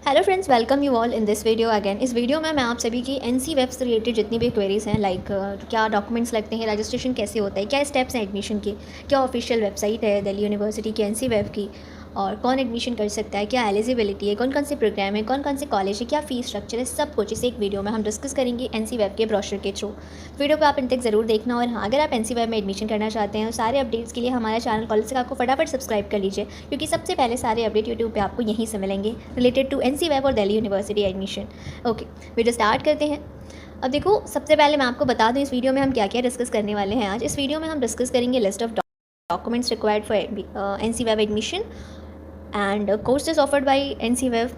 Hello friends, welcome you all in this video again. इस video में मैं आप सभी की एनसी वेब से रिलेटेड जितनी भी क्वेरीज़ हैं, लाइक क्या डॉक्यूमेंट्स लगते हैं, रजिस्ट्रेशन कैसे होता है, क्या स्टेप्स हैं एडमिशन के, क्या ऑफिशियल वेबसाइट है दिल्ली यूनिवर्सिटी की एनसी वेब की, और कौन एडमिशन कर सकता है, क्या एलिजिबिलिटी है, कौन कौन से प्रोग्राम है, कौन कौन से कॉलेज है, क्या फ़ीस स्ट्रक्चर है, सब कुछ इस एक वीडियो में हम डिस्कस करेंगे एनसी वेब के ब्रोशर के थ्रू। वीडियो को आप इन तक ज़रूर देखना। और हाँ, अगर आप एनसी वेब में एडमिशन करना चाहते हैं और सारे अपडेट्स के लिए हमारे चैनल कॉलेज से आपको फटाफट सब्सक्राइब कर लीजिए, क्योंकि सबसे पहले सारे अपडेट यूट्यूब पे आपको यहीं से मिलेंगे रिलेटेड टू एनसी वेब और Delhi University admission. Okay, video start करते हैं। अब देखो, सबसे पहले मैं आपको बता दूं इस वीडियो में हम क्या क्या डिस्कस करने वाले हैं। आज इस वीडियो में हम डिस्कस करेंगे list of documents required for NC web admission and courses offered by NC web,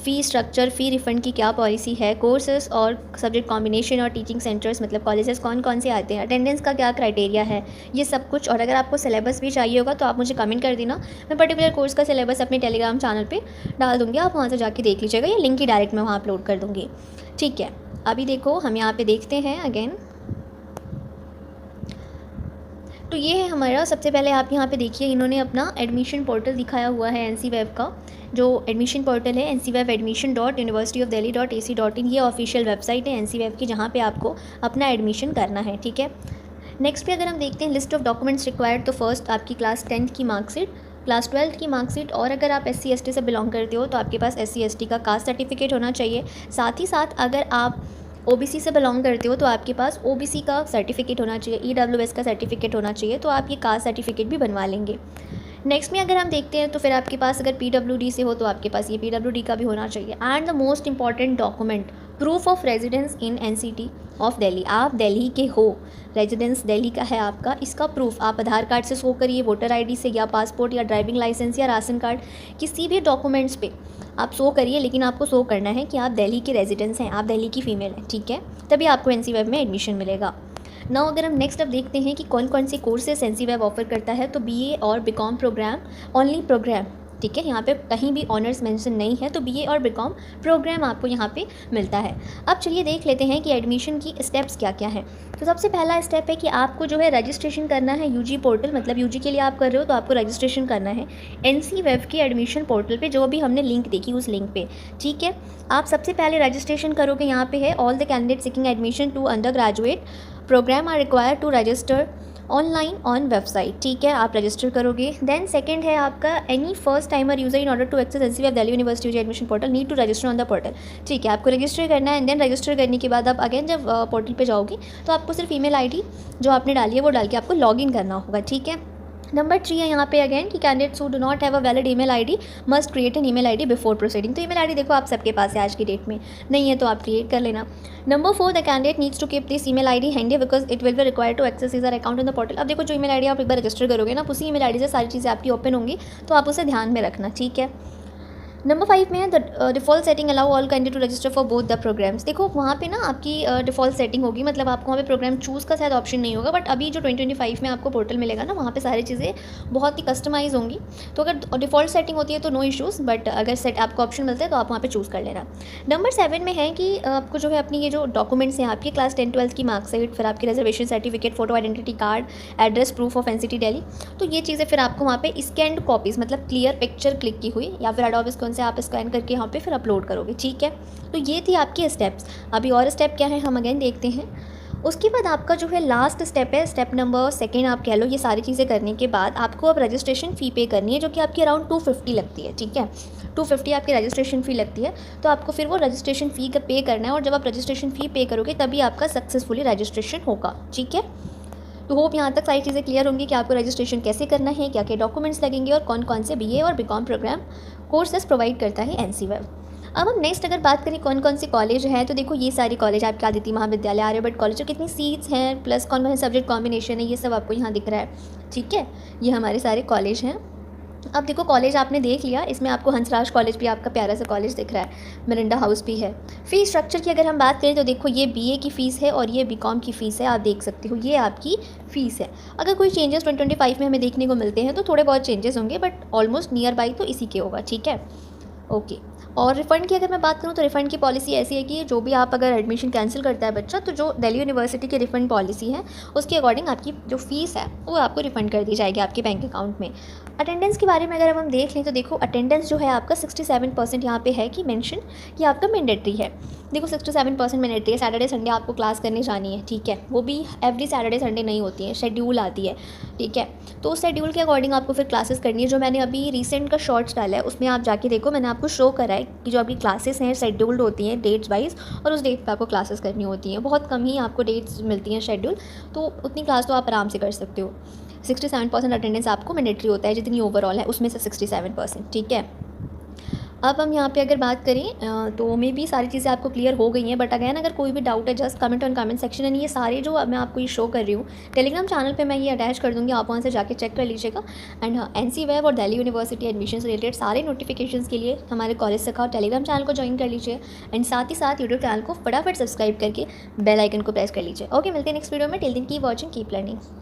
fee structure, fee refund की क्या पॉलिसी है, कोर्सेज और सब्जेक्ट कॉम्बिनेशन और टीचिंग सेंटर्स मतलब कॉलेजेस कौन कौन से आते हैं, अटेंडेंस का क्या क्राइटेरिया है, ये सब कुछ। और अगर आपको सिलेबस भी चाहिए होगा तो आप मुझे कमेंट कर देना, मैं पर्टिकुलर कोर्स का सिलेबस अपने टेलीग्राम चैनल पे डाल दूँगी, आप वहाँ से जाके देख लीजिएगा, या लिंक ही डायरेक्ट मैं वहाँ अपलोड कर दूँगी। ठीक है, अभी देखो हम यहाँ पर देखते हैं अगेन। तो ये है हमारा, सबसे पहले आप यहाँ पे देखिए, इन्होंने अपना एडमिशन पोर्टल दिखाया हुआ है एनसी वेब का। जो एडमिशन पोर्टल है ncwebadmission.universityofdelhi.ac.in, ये ऑफिशियल वेबसाइट है एनसी वेब की, जहाँ पे आपको अपना एडमिशन करना है। ठीक है, नेक्स्ट पे अगर हम देखते हैं लिस्ट ऑफ डॉक्यूमेंट्स रिक्वायर्ड, तो फर्स्ट आपकी क्लास 10th की मार्कशीट, क्लास 12th की मार्कशीट, और अगर आप SC ST से बिलोंग करते हो तो आपके पास SC ST का कास्ट सर्टिफिकेट होना चाहिए। साथ ही साथ अगर आप OBC से बिलोंग करते हो तो आपके पास OBC का सर्टिफिकेट होना चाहिए, EWS का सर्टिफिकेट होना चाहिए, तो आप ये कास्ट सर्टिफिकेट भी बनवा लेंगे। नेक्स्ट में अगर हम देखते हैं तो फिर आपके पास अगर PWD से हो तो आपके पास ये PWD का भी होना चाहिए। And the most important document, proof of residence in NCT of Delhi. आप दिल्ली के हो, रेजिडेंस दिल्ली का है आपका, इसका प्रूफ आप आधार कार्ड से शो करिए, वोटर ID से, या पासपोर्ट या ड्राइविंग लाइसेंस या राशन कार्ड, किसी भी डॉक्यूमेंट्स पे आप शो करिए, लेकिन आपको शो करना है कि आप दिल्ली के रेजिडेंस हैं, आप दिल्ली की फ़ीमेल हैं। ठीक है, तभी आपको एनसी वेब में एडमिशन मिलेगा। नाउ अगर हम नेक्स्ट अब देखते हैं कि कौन कौन से कोर्सेज एनसी वेब ऑफर करता है, तो BA और BCom प्रोग्राम, ओनली प्रोग्राम। ठीक है, यहाँ पे कहीं भी ऑनर्स मेंशन नहीं है, तो BA और BCom प्रोग्राम आपको यहाँ पे मिलता है। अब चलिए देख लेते हैं कि एडमिशन की स्टेप्स क्या क्या हैं। तो सबसे पहला स्टेप है कि आपको जो है रजिस्ट्रेशन करना है UG पोर्टल, मतलब UG के लिए आप कर रहे हो तो आपको रजिस्ट्रेशन करना है एनसी वेब के एडमिशन पोर्टल पे, जो भी हमने लिंक देखी उस लिंक पे। ठीक है, आप सबसे पहले रजिस्ट्रेशन करोगे, यहाँ पे है all the candidate seeking admission to undergraduate program are required to register online on website. ठीक है, आप रजिस्टर करोगे। देन सेकंड है आपका, any first timer user in order to access NC web Delhi University admission portal need to register on the portal. ठीक है, आपको register करना है, एंड देन रजिस्टर करने के बाद आप अगेन जब पोर्टल पे जाओगे तो आपको सिर्फ ईमेल ID जो आपने डाली है वो डाल के आपको लॉगिन करना होगा। ठीक है, नंबर 3 है यहाँ पे अगेन कि candidates who do not have a valid email ID must create an email ID before proceeding. तो ईमेल ID देखो आप सबके पास है, आज की डेट में नहीं है तो आप क्रिएट कर लेना। Number 4, the candidate needs to keep this email ID handy because it will be required to access here account in the portal. अब देखो, जो ईमेल ID आप एक बार रजिस्टर करोगे ना, उसी ईमेल ID से सारी चीज़ें आपकी ओपन होंगी, तो आप उसे ध्यान में रखना। ठीक है, नंबर 5 में है the default setting allow all candidate to register for both the programs. देखो वहाँ पे ना आपकी डिफ़ॉल्ट सेटिंग होगी, मतलब आपको वहाँ पे प्रोग्राम चूज़ का शायद ऑप्शन नहीं होगा, बट अभी जो 2025 में आपको पोर्टल मिलेगा ना, वहाँ पे सारी चीज़ें बहुत ही कस्टमाइज़ होंगी। तो अगर डिफ़ॉल्ट सेटिंग होती है तो नो इश्यूज़, बट अगर सेट आपको ऑप्शन मिलता है तो आप वहाँ पर चूज़ कर लेना। नंबर 7 में है कि आपको जो है अपनी ये जो डॉक्यूमेंट्स हैं आपकी क्लास 10-12 की मार्कशीट, फिर आपकी reservation certificate, photo identity card, address proof of NCT Delhi, तो ये चीज़ें फिर आपको वहाँ पे स्कैंड कॉपीज़, मतलब क्लियर पिक्चर क्लिक की हुई, या फिर एडोब स्कैन से आप स्कैन करके यहाँ पे फिर अपलोड करोगे। ठीक है, तो ये थी आपकी स्टेप्स। अभी और स्टेप क्या है हम अगेन देखते हैं। उसके बाद आपका जो है लास्ट स्टेप है, स्टेप नंबर 2 आप कह लो। ये सारी चीज़ें करने के बाद आपको अब रजिस्ट्रेशन फ़ी पे करनी है, जो कि आपकी अराउंड 250 लगती है। ठीक है, 250 आपकी रजिस्ट्रेशन फ़ी लगती है, तो आपको फिर वो रजिस्ट्रेशन फ़ी का पे करना है, और जब आप रजिस्ट्रेशन फ़ी पे करोगे तभी आपका सक्सेसफुली रजिस्ट्रेशन होगा। ठीक है, तो होप यहाँ तक सारी चीज़ें क्लियर होंगी कि आपको रजिस्ट्रेशन कैसे करना है, क्या क्या डॉक्यूमेंट्स लगेंगे, और कौन कौन से BA और BCom प्रोग्राम कोर्सेज प्रोवाइड करता है एनसी वेब। अब हम नेक्स्ट अगर बात करें कौन कौन से कॉलेज हैं, तो देखो ये सारे कॉलेज आपके आदित्य महाविद्यालय, आर्यभट्ट कॉलेज, और कितनी सीट्स हैं, प्लस कौन कौन से सब्जेक्ट कॉम्बिनेशन है, ये सब आपको यहाँ दिख रहा है। ठीक है, ये हमारे सारे कॉलेज हैं। अब देखो, कॉलेज आपने देख लिया, इसमें आपको हंसराज कॉलेज भी आपका प्यारा सा कॉलेज दिख रहा है, मिरिंडा हाउस भी है। फ़ीस स्ट्रक्चर की अगर हम बात करें तो देखो, ये BA की फ़ीस है और ये BCom की फ़ीस है, आप देख सकते हो, ये आपकी फ़ीस है। अगर कोई चेंजेस 2025 में हमें देखने को मिलते हैं तो थोड़े बहुत चेंजेस होंगे, बट ऑलमोस्ट नियर बाई तो इसी के होगा। ठीक है, ओके। और रिफ़ंड की अगर मैं बात करूँ तो रिफ़ंड की पॉलिसी ऐसी है कि जो भी आप अगर एडमिशन कैंसिल करता है बच्चा, तो जो दिल्ली यूनिवर्सिटी की रिफ़ंड पॉलिसी है उसके अकॉर्डिंग आपकी जो फ़ीस है वो आपको रिफ़ंड कर दी जाएगी आपके बैंक अकाउंट में। अटेंडेंस के बारे में अगर हम देख लें तो देखो अटेंडेंस जो है आपका 67% यहाँ पे है कि मेंशन कि आपका मैंडेटरी है। देखो 67% मैंडेटरी है, सैटरडे संडे आपको क्लास करने जानी है, ठीक है, वो भी एवरी सैटरडे संडे नहीं होती है, शेड्यूल आती है, ठीक है। तो उस शेड्यूल के अकॉर्डिंग आपको फिर क्लासेस करनी है। जो मैंने अभी रिसेंट का शॉर्ट्स डाला है उसमें आप जाके देखो, मैंने आपको शो करा है कि जो आपकी क्लासेस हैं शेड्यूल्ड होती हैं डेट्स वाइज, और उस डेट पे आपको क्लासेस करनी होती हैं। बहुत कम ही आपको डेट्स मिलती हैं शेड्यूल, तो उतनी क्लास तो आप आराम से कर सकते हो। 67% अटेंडेंस आपको मैंडेटरी होता है, जितनी ओवरऑल है उसमें से 67%, ठीक है। अब हम यहाँ पे अगर बात करें तो मे भी सारी चीज़ें आपको क्लियर हो गई हैं, बट अगैन अगर कोई भी डाउट है just comment on comment section. And ये सारे जो मैं आपको ये शो कर रही हूँ टेलीग्राम चैनल पे मैं ये अटैच कर दूँगी, आप वहाँ से जाके चेक कर लीजिएगा। एंड हाँ, NC वेब और दिल्ली यूनिवर्सिटी एडमिशन रिलेटेड सारे नोटिफिकेशंस के लिए हमारे कॉलेज से टेलीग्राम चैनल को ज्वाइन कर लीजिए। एंड साथ ही साथ यूट्यूब चैनल को फटाफट सब्सक्राइब करके बेल आइकन को प्रेस कर लीजिए। ओके, मिलते हैं नेक्स्ट वीडियो में। टिल दिन कीप वॉचिंग, कीप लर्निंग।